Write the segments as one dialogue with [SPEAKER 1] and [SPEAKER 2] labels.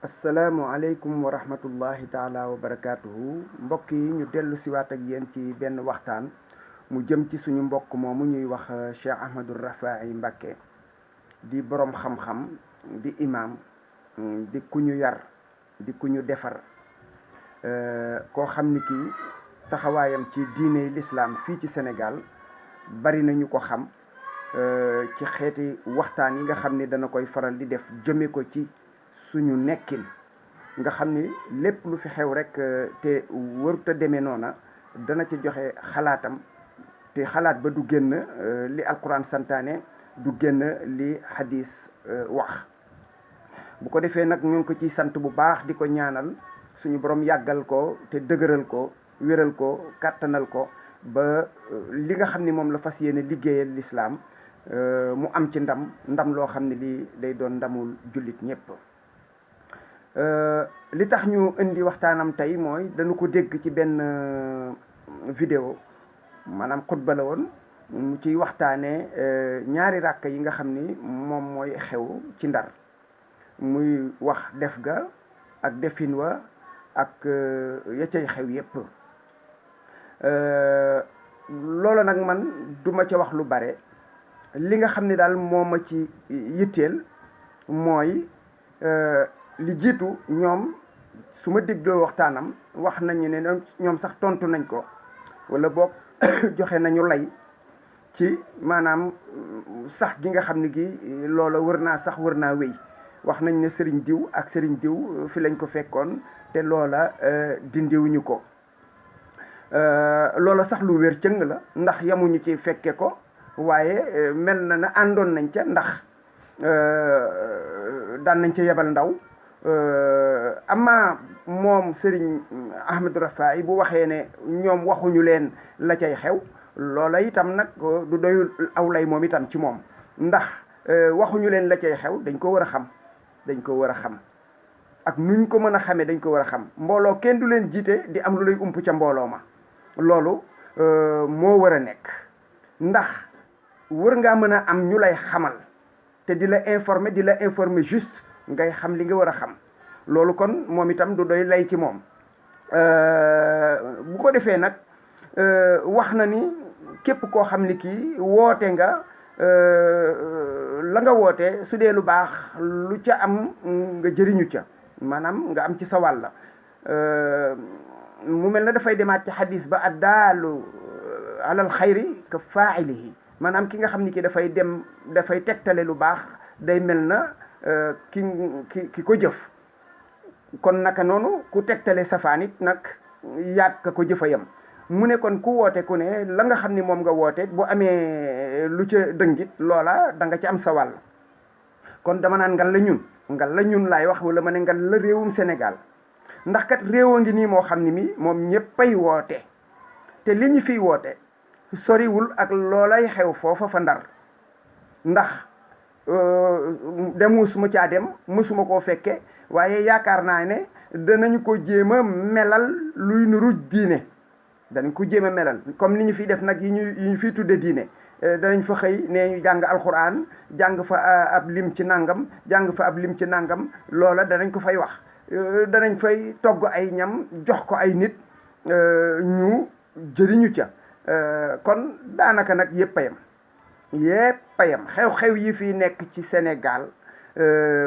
[SPEAKER 1] asalaamualeykum wa rahmatullahi taala wa barakaatuhu mbokk yi ñu dellu siwaat ak yéen ci benn waxtaan mu jëm ci suñu mbokk moomu ñuy wax Cheikh Ahmadou Rafahi Mbacké di boroom xam-xam di imam di ku ñu yar di ku ñu defar koo xam ni kii taxawaayam ci diine l'islam fii ci Sénégal bari nañu ko xam ci xeeti waxtaan yi nga xam ni dana koy faral di def jëme ko ci suñu nekkin nga xam ni lépp lu fi xew rek te warut a demee noona dana ci joxe xalaatam te xalaat ba du génn li alquran santaane du génn li hadis wax bu ko defee nag ñu ngi ko ciy sant bu baax di ko ñaanal suñu borom yàggal ko te dëgëral ko wéral ko kàttanal ko ba li nga xam ni moom la fas yéene liggéeyal lislaam mu am ci ndam loo xam ne lii day doon ndamul jullit ñépp li tax ñu indi waxtaanam tey mooy dañu ko dégg ci benn vidéo maanaam xutba la woon mu ciy waxtaanee ñaari ràkk yi nga xam ni moom mooy xew ci Ndar muy wax def ga ak defin wa ak ya cay xew yépp loolu nag man duma ca wax lu bare li nga xam ne daal moo ma ci yitteel mooy li jiitu ñoom su ma dégloo waxtaanam wax nañu ne ñoom sax tontu nañ ko wala boog joxe nañu lay ci maanaam sax gi nga xam ne gi loola wër naa wéy wax nañ ne sëriñ diw ak sëriñ diw fi lañ ko fekkoon te loola dindiwuñu ko loola sax lu wér cëng la ndax yamuñu ci fekke ko waaye mel na àndoon nañ ca ndax daan nañ ca yebal ndaw ama moom Serigne Ahmadou Rafahi bu waxee ne ñoom waxuñu leen la cay xew loola itam nag du doyul aw lay moom itam ci moom ndax waxuñu leen la cay xew dañ ko war a xam ak nuñ ko mën a xamee dañ ko war a xam mbooloo kenn du leen jiite di am lu lay ump ca mbooloo ma loolu moo war a nekk ndax wër ngaa mën a am ñu lay xamal te di la informer juste ngay xam li nga war a xam loolu kon moom itam du doy lay ci moom bu ko defee nag wax na ni képp koo xam ni kii woote nga la nga woote su dee lu baax lu ca am nga jëriñu ca maanaam nga am ci sa wàll mu mel na dafay demaat ci xadis ba addaalu alal xayri ka faa'ilihi maanaam ki nga xam ni ki dafay tegtale lu baax day mel na ki ko jëf kon naka noonu ku tegtale safaan it nag yàgg ko jëfa yam mu ne kon ku woote ku ne la nga xam ni moom nga woote bu amee lu ca dëngit loola da nga ci am sa wàll kon dama naan ngal la ñun laay wax wala ma ne ngal la réewum Sénégal ndax kat réew a ngi nii moo xam ni mi moom ñëppay woote te li ñu fiy woote soriwul ak loolay xew foofa fa Ndar ndax musuma caa dem musuma koo fekke waaye yaakaar naa ne danañu ko jéem a melal luy nuru diine danañ ko jéem a melal comme ni ñu fiy def nag yi ñu fiy tudde diine danañ fa xëy ne ñu jàng alxuraan jàng fa ab lim ci nangam jàng fa ab lim ci nangam loola danañ ko fay wax danañ fay togg ay ñam jox ko ay nit ñu jëriñu ca kon daanaka nag yépp a yem xew-xew yi fi nekk ci Sénégal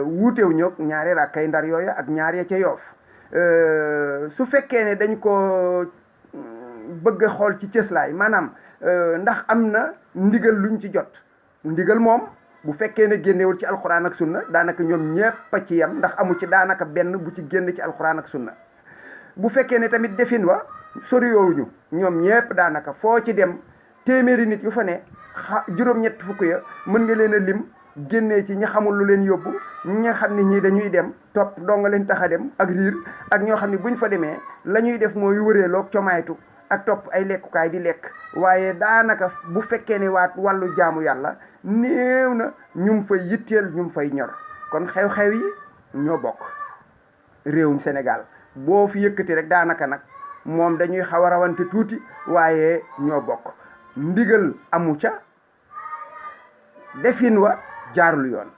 [SPEAKER 1] wuutew ñoog ñaari rakkay Ndar yooyu ak ñaar ya ca Yoof su fekkee ne dañ ko bëgg a xool ci cëslaay maanaam ndax am na ndigal luñ ci jot ndigal moom bu fekkee ne génnewul ci alxuraan ak sunna daanaka ñoom ñépp a ci yem ndax amu ci daanaka benn bu ci génn ci alxuraan ak sunna bu fekkee ne tamit defin wa soriyoowuñu ñoom ñépp daanaka foo ci dem téeméeri nit yu fa ne juróom-ñett fukk ya mën nga leen a lim génnee ci ñi xamul lu leen yóbbu ñi nga xam ne ñii dañuy dem topp doo nga leen tax a dem ak riir ak ñoo xam ne buñ fa demee la ñuy def mooy wëreeloog comaytu ak topp ay lekkukaay di lekk waaye daanaka bu fekkee ne waat wàllu jaamu yàlla néew na ñum fay yitteel ñum fay ñor kon xew-xew yi ñoo bokk réewum Sénégal boo fi yëkkati rek daanaka nag moom dañuy xaw a rawante tuuti waaye ñoo bokk ndigal amu ca defin wa jaarul yoon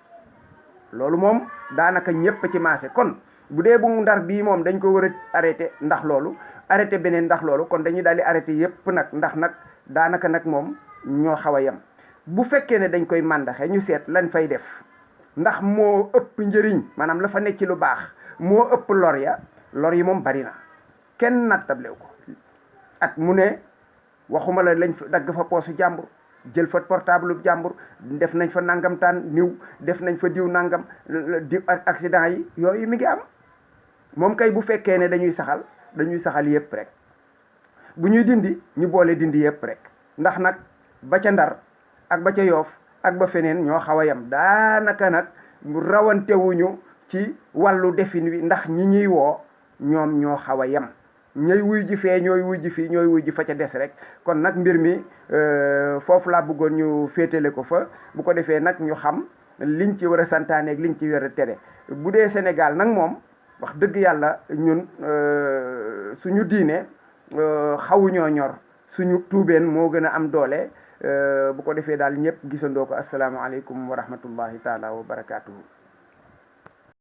[SPEAKER 1] loolu moom daanaka ñépp ci maase kon bu dee bu Ndar bii moom dañ ko war a arrêté ndax loolu arrêté beneen ndax loolu kon dañuy daal di arrêté yépp nag ndax nag daanaka nag moom ñoo xaw a yem bu fekkee ne dañ koy màndaxe ñu seet lañ fay def ndax moo ëpp njëriñ maanaam la fa nekk ci lu baax moo ëpp lor yi moom bari na kenn nattablew ko at mu ne waxuma la lañ fa dagg fa poosu jàmbur jël fa portable jàmbur def nañ fa nangam taan niw def nañ fa diw nangam diw accident yi yooyu mi ngi am moom kay bu fekkee ne dañuy saxal yépp rek bu ñuy dindi ñu boole dindi yépp rek ndax nag ba ca Ndar ak ba ca Yoof ak ba feneen ñoo xaw a yem daanaka nag rawantewuñu ci wàllu defin wi ndax ñi ñuy woo ñoom ñoo xaw a yem ñooy wuy ji fee ñooy wuy ji fii ñooy wuy ji fa ca des rek kon nag mbir mi foofu laa bëggoon ñu féetale ko fa bu ko defee nag ñu xam liñ ci war a santaane ak liñ ci war a tere bu dee Sénégal nag moom wax dëgg yàlla ñun suñu diine xawuñoo ñor suñu tuubeen moo gën a am doole bu ko defee daal ñëpp gisandoo ko asalaamaaleykum wa rahmatullahi taala wa barakaatuhu